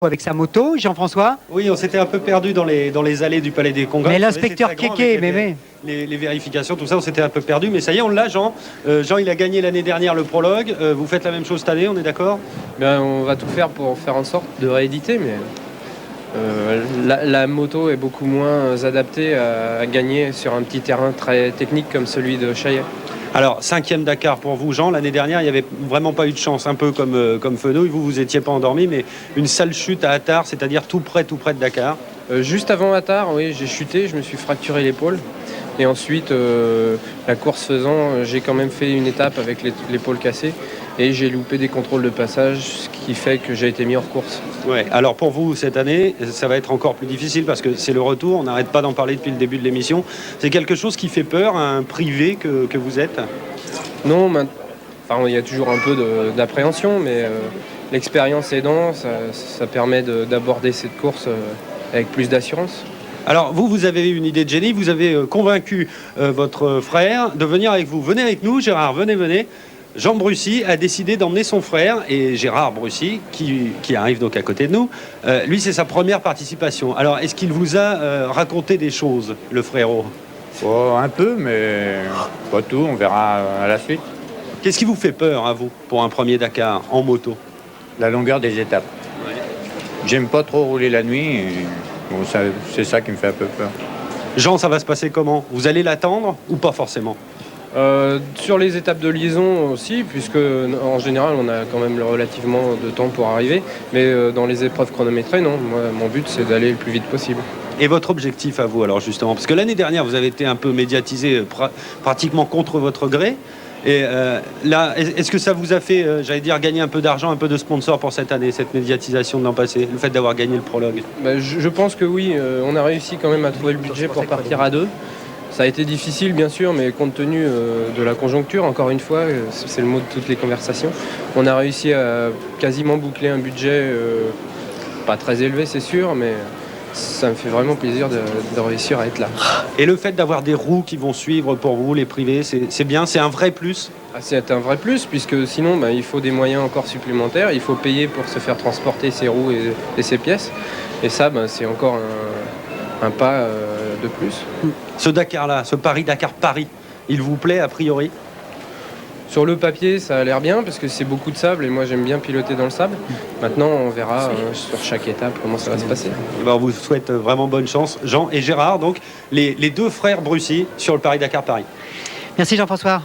Avec sa moto, Jean-François. Oui, on s'était un peu perdu dans les allées du Palais des Congrès. Mais l'inspecteur Kéké, mais... Les vérifications, tout ça, on s'était un peu perdu. Mais ça y est, on l'a, Jean. Jean, il a gagné l'année dernière le prologue. Vous faites la même chose cette année, on est d'accord? On va tout faire pour faire en sorte de rééditer, mais la moto est beaucoup moins adaptée à gagner sur un petit terrain très technique comme celui de Chaillet. Alors, 5e Dakar pour vous, Jean. L'année dernière, il n'y avait vraiment pas eu de chance, un peu comme Fenouil. Vous étiez pas endormi, mais une sale chute à Attard, c'est-à-dire tout près de Dakar. Juste avant Attard, oui, j'ai chuté, je me suis fracturé l'épaule. Et ensuite, la course faisant, j'ai quand même fait une étape avec l'épaule cassée. Et j'ai loupé des contrôles de passage, ce qui fait que j'ai été mis hors course. Ouais. Alors pour vous, cette année, ça va être encore plus difficile parce que c'est le retour. On n'arrête pas d'en parler depuis le début de l'émission. C'est quelque chose qui fait peur à un privé que vous êtes? Non, il y a toujours un peu d'appréhension, mais l'expérience aidant, ça permet d'aborder cette course avec plus d'assurance. Alors vous avez eu une idée de génie, vous avez convaincu votre frère de venir avec vous. Venez avec nous, Gérard, venez. Jean Brussy a décidé d'emmener son frère, et Gérard Brussy, qui arrive donc à côté de nous, lui c'est sa première participation. Alors est-ce qu'il vous a raconté des choses, le frérot? Oh, un peu, mais pas tout, on verra à la suite. Qu'est-ce qui vous fait peur, à vous, pour un premier Dakar en moto? La longueur des étapes. Ouais. J'aime pas trop rouler la nuit, et bon, c'est ça qui me fait un peu peur. Jean, ça va se passer comment? Vous allez l'attendre ou pas forcément? Sur les étapes de liaison aussi, puisque en général on a quand même relativement de temps pour arriver, mais dans les épreuves chronométrées, non. Moi, mon but c'est d'aller le plus vite possible. Et votre objectif à vous alors justement? Parce que l'année dernière vous avez été un peu médiatisé pratiquement contre votre gré. Et là, est-ce que ça vous a fait, j'allais dire, gagner un peu d'argent, un peu de sponsor pour cette année, cette médiatisation de l'an passé, le fait d'avoir gagné le prologue? Je pense que oui, on a réussi quand même à trouver le budget pour partir à deux. Ça a été difficile bien sûr, mais compte tenu de la conjoncture, encore une fois, c'est le mot de toutes les conversations, on a réussi à quasiment boucler un budget pas très élevé c'est sûr, mais ça me fait vraiment plaisir de réussir à être là. Et le fait d'avoir des roues qui vont suivre pour vous, les privés, c'est bien, c'est un vrai plus? C'est un vrai plus, puisque sinon il faut des moyens encore supplémentaires, il faut payer pour se faire transporter ses roues et ses pièces, et ça c'est encore un pas de plus. Ce Dakar-là, ce Paris-Dakar-Paris, il vous plaît a priori? Sur le papier, ça a l'air bien parce que c'est beaucoup de sable et moi j'aime bien piloter dans le sable. Maintenant, on verra sur chaque étape comment ça va se passer. On vous souhaite vraiment bonne chance, Jean et Gérard, donc les deux frères Brussy sur le Paris-Dakar-Paris. Merci Jean-François.